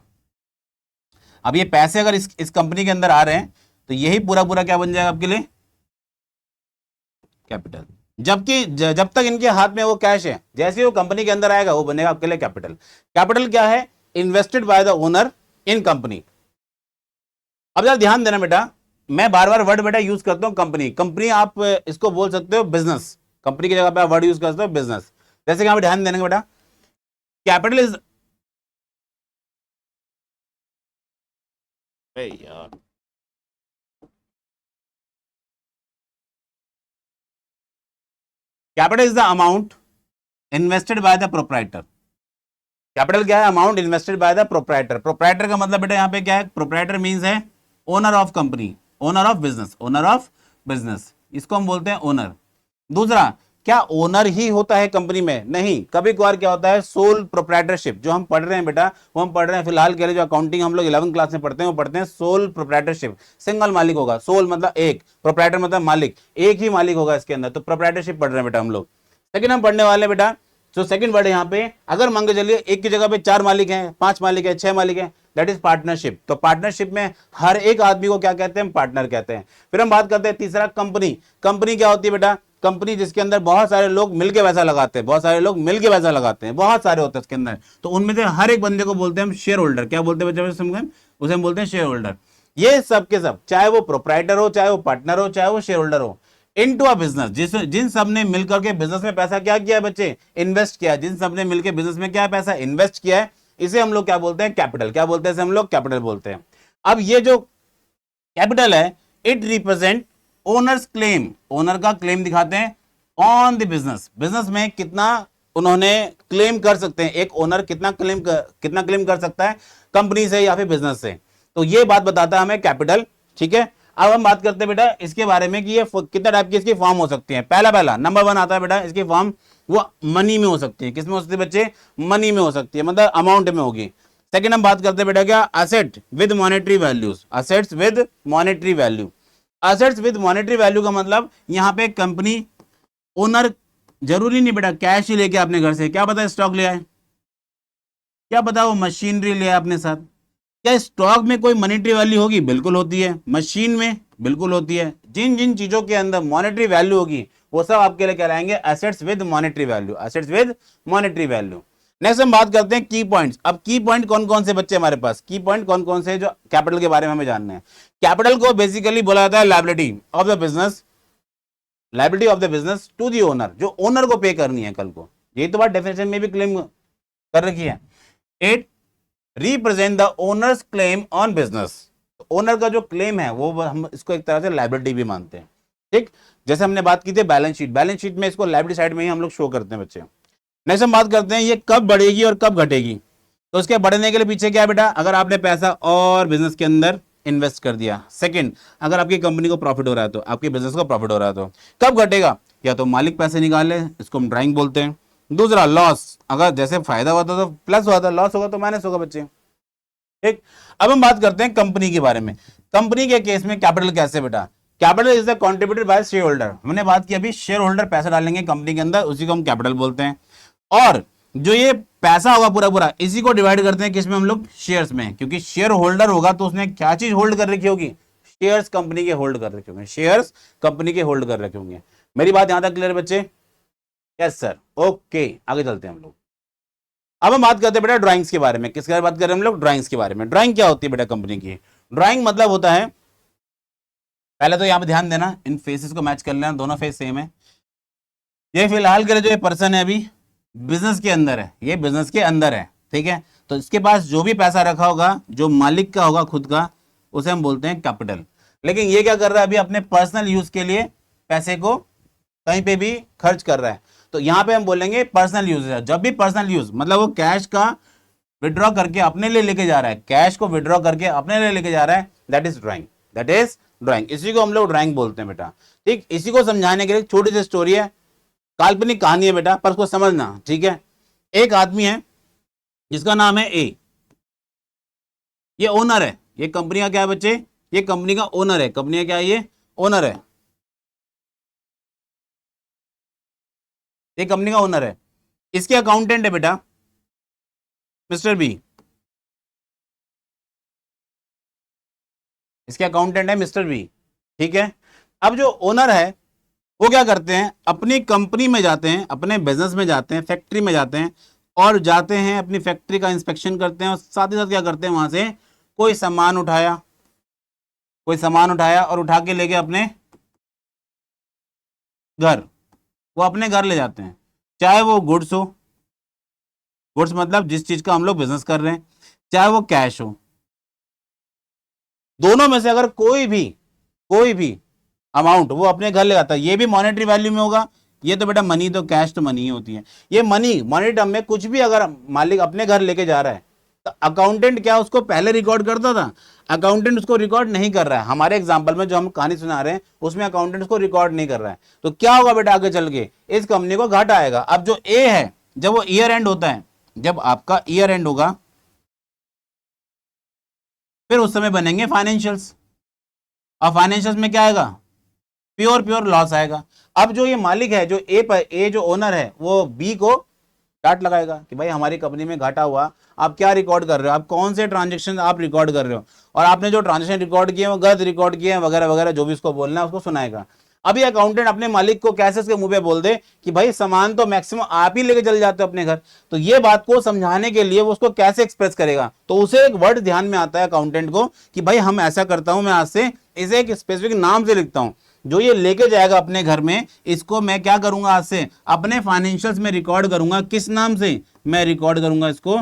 अब ये पैसे अगर इस कंपनी के अंदर आ रहे हैं तो यही पूरा पूरा क्या बन जाएगा आपके लिए, कैपिटल। जबकि जब तक इनके हाथ में वो कैश है, जैसे वो कंपनी के अंदर आएगा वो बनेगा आपके लिए कैपिटल। कैपिटल क्या है, invested by the owner in company. अब जरा ध्यान देना बेटा, मैं बार बार वर्ड बेटा यूज करता हूं कंपनी। कंपनी आप इसको बोल सकते हो बिजनेस, कंपनी की जगह पे आप वर्ड यूज कर सकते हो बिजनेस। जैसे कि यहां पे ध्यान देना बेटा, कैपिटल इज यार capital is the amount invested by the proprietor. Capital क्या है, amount invested by the proprietor. Proprietor का मतलब बेटा यहां पे क्या है, प्रोप्राइटर मींस है owner of company, owner of business, owner of business, इसको हम बोलते हैं ओनर। दूसरा, क्या ओनर ही होता है कंपनी में, नहीं, कभी कभार क्या होता है सोल प्रोप्राइटरशिप। जो हम पढ़ रहे हैं बेटा वो हम पढ़ रहे हैं फिलहाल के लिए, जो अकाउंटिंग हम लोग 11वीं क्लास में पढ़ते हैं वो पढ़ते हैं सोल प्रोप्राइटरशिप। सिंगल मालिक होगा, सोल मतलब एक, प्रोप्राइटर मतलब मालिक, एक ही मालिक होगा इसके अंदर, तो प्रोप्राइटरशिप पढ़ रहे हैं बेटा हम लोग। सेकंड हम पढ़ने वाले बेटा, जो सेकंड वर्ड है यहाँ पे, अगर मान के चलिए एक की जगह पे 4 मालिक हैं, 5 मालिक है, 6 मालिक है, दैट इज पार्टनरशिप। तो पार्टनरशिप में हर एक आदमी को क्या कहते हैं, पार्टनर कहते हैं। फिर हम बात करते हैं तीसरा, कंपनी। कंपनी क्या होती है बेटा, कंपनी जिसके अंदर बहुत सारे लोग मिलकर पैसा लगाते हैं, बहुत सारे लोग मिलकर पैसा लगाते हैं, बहुत सारे होते हैं उसके अंदर, तो उनमें से हर एक बंदे को बोलते हैं हम शेयर होल्डर। क्या बोलते हैं बच्चे, उसे हम बोलते हैं शेयर होल्डर। ये सब के सब, चाहे वो प्रोप्राइटर हो, चाहे वो पार्टनर हो, चाहे वो शेयर होल्डर हो, इनटू अ बिजनेस, जिन सब ने मिलकर के बिजनेस में पैसा क्या किया है बच्चे, इन्वेस्ट किया। जिन सब ने मिलकर बिजनेस में क्या पैसा इन्वेस्ट किया है, इसे हम लोग क्या बोलते हैं, कैपिटल। क्या बोलते हैं इसे हम लोग, कैपिटल बोलते हैं। अब ये जो कैपिटल है, it represent owners claim, owner का क्लेम दिखाते हैं ऑन द बिजनेस। बिजनेस में कितना उन्होंने क्लेम कर सकते हैं, एक ओनर कितना क्लेम कर सकता है कंपनी से या फिर बिजनेस से, तो ये बात बताता है हमें कैपिटल। ठीक है, अब हम बात करते हैं बेटा इसके बारे में कि ये कितना टाइप की इसकी फॉर्म हो सकती है। पहला नंबर 1 आता है बेटा, इसकी फॉर्म वो मनी में हो सकती है। किसमें हो सकती है बच्चे, मनी में हो सकती है, मतलब अमाउंट में होगी। सेकंड हम बात करते हैं बेटा क्या, asset with monetary values. Assets with monetary value. Assets with monetary value का मतलब यहाँ पे कंपनी ओनर, जरूरी नहीं बेटा कैश ही लेके अपने घर से, क्या पता स्टॉक ले आए, क्या पता वो मशीनरी ले आए अपने साथ। क्या स्टॉक में कोई मॉनेटरी वैल्यू होगी, बिल्कुल होती है। मशीन में बिल्कुल होती है। जिन जिन चीजों के अंदर मॉनेटरी वैल्यू होगी वो सब आपके लिए कहलाएंगे assets with monetary value, assets with monetary value. Next हम बात करते हैं की पॉइंट्स। अब की पॉइंट कौन कौन से बच्चे हमारे पास, की पॉइंट कौन कौन से जो कैपिटल के बारे में हमें जानना है। कैपिटल को बेसिकली बोला जाता है liability of the business, liability of the business to the owner, जो ओनर को पे करनी है कल को। ये तो बात डेफिनेशन में भी क्लेम कर रखी है। It represent the owners claim on business. Owner का जो क्लेम है वो हम इसको एक तरह से लायबिलिटी भी मानते हैं। ठीक, जैसे हमने बात की थी बैलेंस शीट, बैलेंस शीट में इसको लायबिलिटी साइड में ही हम लोग शो करते हैं बच्चे। नेक्स्ट हम बात करते हैं ये कब बढ़ेगी और कब घटेगी। तो उसके बढ़ने के लिए पीछे क्या है बेटा, अगर आपने पैसा और बिजनेस के अंदर इन्वेस्ट कर दिया। सेकंड, अगर आपकी कंपनी को प्रॉफिट हो रहा है तो, आपके बिजनेस को प्रॉफिट हो रहा है तो। कब घटेगा, या तो मालिक पैसे निकाले, इसको हम ड्राइंग बोलते हैं। दूसरा लॉस, अगर जैसे फायदा हुआ तो प्लस हुआ था, लॉस होगा तो माइनस होगा बच्चे। ठीक, अब हम बात करते हैं कंपनी के बारे में। कंपनी के केस में कैपिटल कैसे बेटा, capital is the contributed bye share holder. हमने बात की अभी, शेयर होल्डर पैसा डालेंगे कंपनी के अंदर, उसी को हम कैपिटल बोलते हैं। और जो ये पैसा होगा पूरा पूरा, इसी को डिवाइड करते हैं किसमें हम लोग, शेयर्स में। क्योंकि शेयर होल्डर होगा तो उसने क्या चीज होल्ड कर रखी होगी, शेयर्स कंपनी के होल्ड कर रखे होंगे, शेयर्स कंपनी के होल्ड कर रखे होंगे। मेरी बात यहां तक क्लियर बच्चे, यस सर, ओके। आगे चलते हैं हम लोग। अब हम बात करते हैं बेटा ड्राइंग्स के बारे में। किसके बारे में बात कर रहे हैं हम लोग, ड्राइंग्स के बारे में। ड्राइंग क्या होती है बेटा कंपनी की, ड्राइंग मतलब होता है, पहले तो यहां पे ध्यान देना, इन फेसेस को मैच कर लेना, दोनों फेस सेम है। ये फिलहाल के लिए जो ये पर्सन है अभी बिजनेस के अंदर है, ये बिजनेस के अंदर है, ठीक है। तो इसके पास जो भी पैसा रखा होगा, जो मालिक का होगा खुद का, उसे हम बोलते हैं कैपिटल। लेकिन ये क्या कर रहा है अभी, अपने पर्सनल यूज के लिए पैसे को कहीं पे भी खर्च कर रहा है, तो यहां पे हम बोलेंगे पर्सनल यूज है। जब भी पर्सनल यूज मतलब वो कैश का विड्रॉ करके अपने लिए लेके जा रहा है, कैश को विड्रॉ करके अपने लिए लेके जा रहा है, that is drawing, that is drawing. इसी को हम लोग ड्राइंग बोलते हैं बेटा। ठीक, इसी को समझाने के लिए छोटी सी स्टोरी है, काल्पनिक कहानी है बेटा, पर उसको समझना, ठीक है। एक आदमी है जिसका नाम है ए, ये ओनर है, ये कंपनी का क्या है बच्चे, ये कंपनी का ओनर है। कंपनी का क्या है, ये ओनर है, ये कंपनी का ओनर है। इसके अकाउंटेंट है बेटा मिस्टर बी, इसके अकाउंटेंट है मिस्टर बी, ठीक है। अब जो ओनर है वो क्या करते हैं, अपनी कंपनी में जाते हैं, अपने बिजनेस में जाते हैं, फैक्ट्री में जाते हैं, और जाते हैं अपनी फैक्ट्री का इंस्पेक्शन करते हैं, और साथ ही साथ क्या करते हैं, वहां से कोई सामान उठाया, कोई सामान उठाया और उठा के लेके अपने घर, वो अपने घर ले जाते हैं। चाहे वो गुड्स हो, गुड्स मतलब जिस चीज का हम लोग बिजनेस कर रहे हैं, चाहे वो कैश हो, दोनों में से अगर कोई भी अमाउंट वो अपने घर ले जाता है, ये भी मॉनेटरी वैल्यू में होगा। ये तो बेटा मनी, तो कैश तो मनी ही होती है। ये मनी मॉनेटरी टर्म में कुछ भी अगर मालिक अपने घर लेके जा रहा है, तो अकाउंटेंट क्या उसको पहले रिकॉर्ड करता था, अकाउंटेंट उसको रिकॉर्ड नहीं कर रहा है। हमारे एग्जांपल में जो हम कहानी सुना रहे हैं उसमें अकाउंटेंट उसको रिकॉर्ड नहीं कर रहा है। तो क्या होगा बेटा आगे चल के, इस कंपनी को घाटा आएगा। अब जो ए है, जब वो ईयर एंड होता है, जब आपका ईयर एंड होगा, फिर उस समय बनेंगे फाइनेंशियल्स, और फाइनेंशियल्स में क्या आएगा, प्योर लॉस आएगा। अब जो ये मालिक है, जो ए जो ओनर है, वो बी को चार्ट लगाएगा कि भाई हमारी कंपनी में घाटा हुआ, आप क्या रिकॉर्ड कर रहे हो, आप कौन से ट्रांजेक्शन आप रिकॉर्ड कर रहे हो, और आपने जो ट्रांजेक्शन रिकॉर्ड किए वो गलत रिकॉर्ड किए हैं वगैरह वगैरह, जो भी उसको बोलना है उसको सुनाएगा। अभी अकाउंटेंट अपने मालिक को कैसे उसके मुंह पे बोल दे कि भाई सामान तो मैक्सिमम आप ही लेके चले जाते हो अपने घर, तो ये बात को समझाने के लिए वो उसको कैसे एक्सप्रेस करेगा, तो उसे एक वर्ड ध्यान में आता है अकाउंटेंट को कि भाई हम ऐसा करता हूं, मैं आज से इसे एक स्पेसिफिक नाम से लिखता हूं, जो ये लेके जाएगा अपने घर में, इसको मैं क्या करूंगा आज से अपने फाइनेंशियल्स में रिकॉर्ड करूंगा। किस नाम से? मैं रिकॉर्ड करूंगा इसको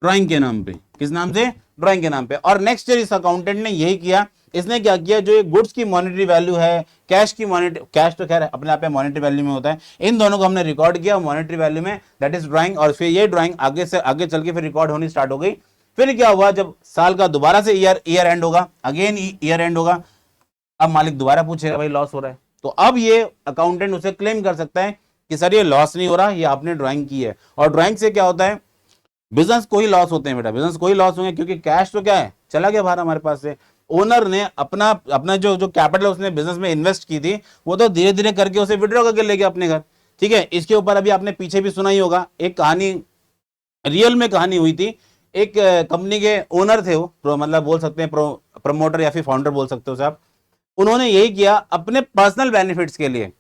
ड्राइंग के नाम पे। किस नाम से? ड्राइंग के नाम पे। और नेक्स्ट ईयर इस अकाउंटेंट ने यही किया, इसने क्या किया, जो ये गुड्स की मॉनेटरी वैल्यू है, कैश की मॉनेटरी, कैश तो खैर अपने आप में मॉनेटरी वैल्यू में होता है, इन दोनों को हमने रिकॉर्ड किया मॉनेटरी वैल्यू में, दैट इज ड्राइंग। और फिर ये ड्राइंग आगे से आगे चल के फिर रिकॉर्ड होनी स्टार्ट हो गई। फिर क्या हुआ, जब साल का दोबारा से ईयर एंड होगा, अगेन ईयर एंड होगा, अब मालिक दोबारा पूछेगा भाई लॉस हो रहा है, तो अब ये अकाउंटेंट उसे क्लेम कर सकता है कि सर ये लॉस नहीं हो रहा, ये आपने ड्राइंग की है। और ड्राइंग से क्या होता है, बिजनेस को ही लॉस होते हैं बेटा, बिजनेस को ही लॉस होंगे, क्योंकि कैश तो क्या है, चला गया बाहर हमारे पास से। ओनर ने अपना अपना जो जो कैपिटल उसने बिजनेस में इन्वेस्ट की थी, वो तो धीरे धीरे करके उसे विड्रॉ करके ले गया अपने घर। ठीक है, इसके ऊपर अभी आपने पीछे भी सुना ही होगा, एक कहानी रियल में कहानी हुई थी। एक कंपनी के ओनर थे वो, मतलब बोल सकते हैं प्रमोटर या फिर फाउंडर बोल सकते हो साहब। उन्होंने यही किया अपने पर्सनल बेनिफिट्स के लिए,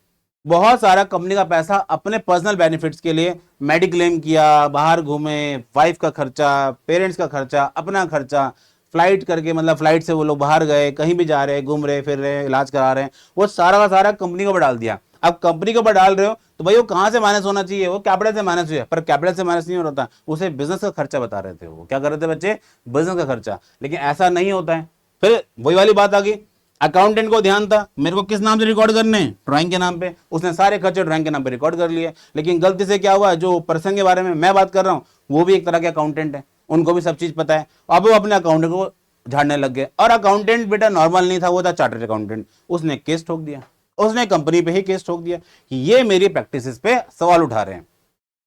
बहुत सारा कंपनी का पैसा अपने पर्सनल बेनिफिट्स के लिए मेडिक्लेम किया, बाहर घूमे, वाइफ का खर्चा, पेरेंट्स का खर्चा, अपना खर्चा, फ्लाइट करके, मतलब फ्लाइट से वो लोग बाहर गए, कहीं भी जा रहे, घूम रहे, फिर रहे, इलाज करा रहे हैं, वो सारा का सारा कंपनी को ऊपर डाल दिया। अब कंपनी के ऊपर डाल रहे हो तो भाई वो कहां से माइनस होना चाहिए, वो कैपिटल से माइनस हुआ, पर कैपिटल से माइनस नहीं हो रहा था, उसे बिजनेस का खर्चा बता रहे थे। वो क्या कर रहे थे बच्चे, बिजनेस का खर्चा, लेकिन ऐसा नहीं होता है। फिर वही वाली बात आ गई, अकाउंटेंट को ध्यान था मेरे को किस नाम से रिकॉर्ड करने, ड्राइंग के नाम पे, उसने सारे खर्चे ड्राइंग के नाम पे रिकॉर्ड कर लिए। लेकिन गलती से क्या हुआ, जो पर्सन के बारे में मैं बात कर रहा हूं वो भी एक तरह के अकाउंटेंट है, उनको भी सब चीज पता है। अब वो अपने अकाउंटेंट को झाड़ने लग गए, और अकाउंटेंट बेटा नॉर्मल नहीं था, वो था चार्टर्ड अकाउंटेंट। उसने केस ठोक दिया, उसने कंपनी पे ही केस ठोक दिया कि ये मेरी प्रैक्टिसेस पे सवाल उठा रहे हैं।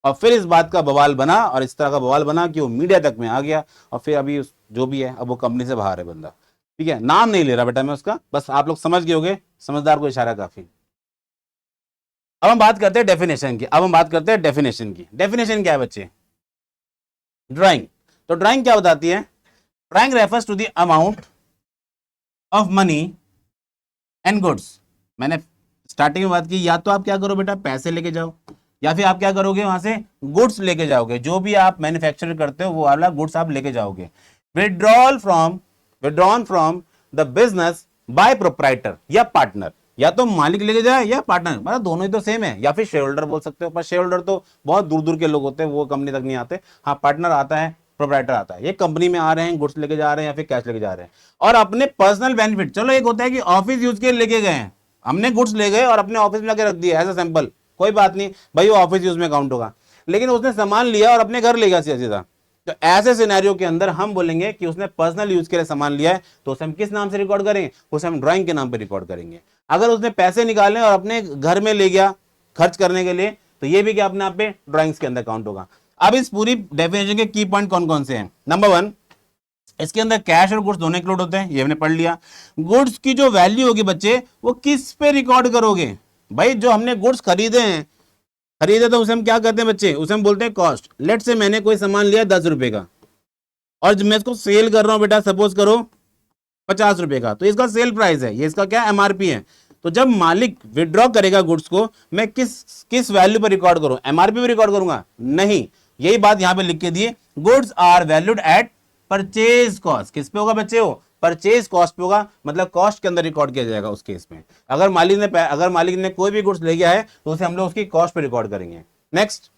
और फिर इस बात का बवाल बना, और इस तरह का बवाल बना कि वो मीडिया तक में आ गया, और फिर अभी जो भी है अब वो कंपनी से बाहर है बंदा। ठीक है, नाम नहीं ले रहा बेटा मैं उसका, बस आप लोग समझ गए होंगे, समझदार को इशारा काफी। अब हम बात करते हैं डेफिनेशन की, अब हम बात करते हैं डेफिनेशन की। डेफिनेशन क्या है बच्चे, ड्राइंग। तो ड्राइंग क्या बताती है, drawing refers to the amount of money and goods. मैंने स्टार्टिंग में बात की, या तो आप क्या करो बेटा पैसे लेके जाओ, या फिर आप क्या करोगे वहां से गुड्स लेके जाओगे, जो भी आप मैन्युफैक्चर करते हो वो वाला गुड्स आप लेके जाओगे। Withdrawn from the business by proprietor या पार्टनर, या तो मालिक लेके जाए या पार्टनर, मतलब दोनों ही तो सेम है, या फिर शेयर होल्डर बोल सकते हो, पर शेयर होल्डर तो बहुत दूर दूर के लोग होते हैं, वो कंपनी तक नहीं आते। हाँ, पार्टनर आता है, प्रोप्राइटर आता है, ये कंपनी में आ रहे हैं, गुड्स लेके जा रहे हैं या फिर कैश लेके जा रहे हैं, और अपने पर्सनल बेनिफिट। चलो एक होता है कि ऑफिस यूज के लेके गए हैं, हमने गुड्स ले गए और अपने ऑफिस में लाके रख दिया, ऐसा सिंपल, कोई बात नहीं भाई, वो ऑफिस यूज में काउंट होगा। लेकिन उसने सामान लिया और अपने घर ले गया सीधा सीधा, तो ऐसे सिनेरियो के अंदर हम बोलेंगे कि उसने पर्सनल यूज के लिए सामान लिया है, तो उसे हम किस नाम से रिकॉर्ड करेंगे, उसे हम ड्राइंग के नाम पे रिकॉर्ड करेंगे। अगर उसने पैसे निकाले और अपने घर में ले गया खर्च करने के लिए, तो ये भी क्या अपने आप पे ड्राइंग्स के अंदर काउंट होगा। अब इस पूरी डेफिनेशन के की पॉइंट कौन कौन से हैं। नंबर 1, इसके अंदर कैश और गुड्स दोनों इंक्लूड होते हैं, ये हमने पढ़ लिया। गुड्स की जो वैल्यू होगी बच्चे, वो किस पे रिकॉर्ड करोगे, भाई जो हमने गुड्स खरीदे हैं, खरीदे तो उसे हम क्या कहते हैं बच्चे, उसे हम बोलते हैं कॉस्ट। लेट से मैंने कोई सामान लिया 10 रुपए का, और जब मैं इसको सेल कर रहा हूं बेटा, सपोज करो 50 रुपए का, तो इसका सेल प्राइस है, ये इसका क्या एमआरपी है। तो जब मालिक विड्रॉ करेगा गुड्स को, मैं किस वैल्यू पर रिकॉर्ड करूं, एमआरपी पर रिकॉर्ड करूंगा, नहीं, यही बात यहां पे लिख के दिए, goods are valued at purchase cost. किस पे होगा बच्चे, हो परचेज कॉस्ट पे होगा, मतलब कॉस्ट के अंदर रिकॉर्ड किया जाएगा उस केस में। अगर मालिक ने कोई भी गुड्स ले गया है, तो उसे हम लोग उसकी कॉस्ट पे रिकॉर्ड करेंगे। नेक्स्ट,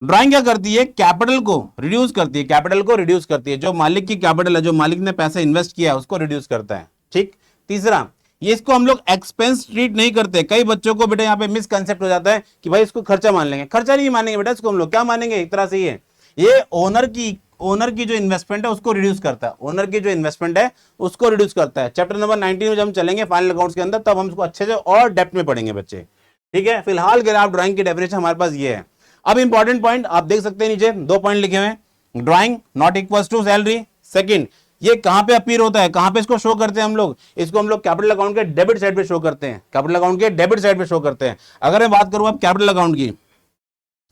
ड्राइंग क्या करती है, कैपिटल को रिड्यूस करती है, कैपिटल को रिड्यूस करती है, जो मालिक की कैपिटल है, जो मालिक ने पैसा इन्वेस्ट किया है, उसको रिड्यूस करता है। ठीक, तीसरा, ये इसको हम लोग एक्सपेंस ट्रीट नहीं करते। कई बच्चों को बेटा यहाँ पे मिसकंसेप्ट हो जाता है कि भाई इसको खर्चा मान लेंगे, खर्चा नहीं मानेंगे बेटा, इसको हम लोग क्या मानेंगे, एक तरह से ये ओनर की जो इन्वेस्टमेंट है उसको रिड्यूस करता है, ओनर की जो इन्वेस्टमेंट है उसको रिड्यूस करता है। चैप्टर नंबर 19 में जब हम चलेंगे फाइनल अकाउंट्स के अंदर, तब हम इसको अच्छे से और डेप्थ में पढ़ेंगे बच्चे। ठीक है, फिलहाल ग्राफ ड्राइंग की डेफिनेशन हमारे पास ये है। अब इंपॉर्टेंट पॉइंट आप देख सकते हैं, नीचे 2 पॉइंट लिखे हुए हैं, drawing not equals to salary. Second, ये कहां पे अपीयर होता है, कहां पे इसको शो करते हैं हम लोग, इसको हम लोग कैपिटल अकाउंट के डेबिट साइड पे शो करते हैं, कैपिटल अकाउंट के डेबिट साइड पे शो करते हैं। अगर मैं बात करूं अब कैपिटल अकाउंट की,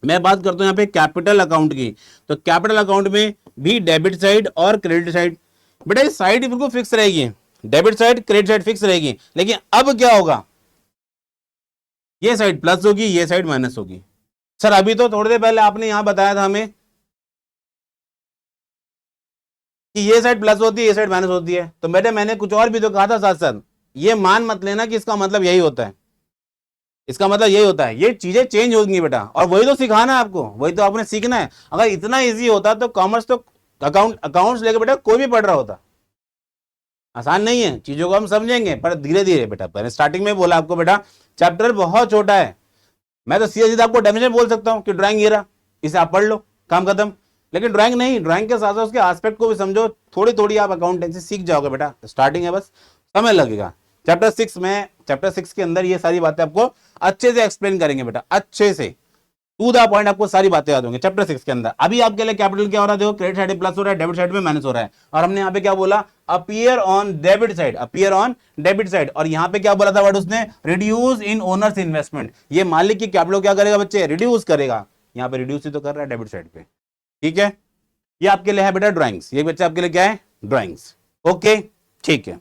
मैं बात करता हूं यहाँ पे कैपिटल अकाउंट की, तो कैपिटल अकाउंट में भी डेबिट साइड और क्रेडिट साइड, बेटा ये साइड बिल्कुल फिक्स रहेगी, debit side credit side fix रहेगी, लेकिन अब क्या होगा, ये साइड प्लस होगी, ये साइड माइनस होगी। सर अभी तो थोड़ी देर पहले आपने यहां बताया था हमें कि ये साइड प्लस होती है, ये साइड माइनस होती है, तो मैंने कुछ और भी तो कहा था साथ साथ, ये मान मत लेना कि इसका मतलब यही होता है, इसका मतलब यही होता है, ये चीजें चेंज होंगी बेटा, और वही तो सिखाना है आपको, वही तो आपने सीखना है। अगर इतना इजी होता तो कॉमर्स तो अकाउंट्स लेके बेटा कोई भी पढ़ रहा होता। आसान नहीं है, चीजों को हम समझेंगे पर धीरे धीरे बेटा, मैंने स्टार्टिंग में बोला आपको बेटा चैप्टर बहुत छोटा है, मैं तो सीधा सीधा आपको डेफिनेशन बोल सकता हूं कि ड्राइंग ये रहा, इसे आप पढ़ लो, काम खत्म। लेकिन ड्राइंग नहीं, ड्राइंग के साथ साथ उसके एस्पेक्ट को भी समझो, थोड़ी थोड़ी आप अकाउंटेंसी सीख जाओगे बेटा, स्टार्टिंग है बस, समय लगेगा। चैप्टर 6 के अंदर ये सारी बातें आपको अच्छे से एक्सप्लेन करेंगे बेटा, अच्छे से टू द पॉइंट आपको सारी बातें याद होंगी चैप्टर 6 के अंदर। अभी आपके लिए कैपिटल क्या हो रहा है, देखो क्रेडिट साइड प्लस हो रहा है, डेबिट साइड में माइनस हो रहा है, और हमने यहाँ पे क्या बोला, appear on debit side, appear on debit side, और यहाँ पे क्या बोला था वर्ड उसने, रिड्यूस इन ओनर्स इन्वेस्टमेंट, ये मालिक की कैपिटल क्या करेगा बच्चे, रिड्यूस करेगा, यहाँ पे रिड्यूस ही तो कर रहा है डेबिट साइड पे, ठीक है। ये आपके लिए है बेटा ड्राइंग्स, ये बच्चा आपके लिए क्या है, ड्राइंग्स, ओके ठीक है।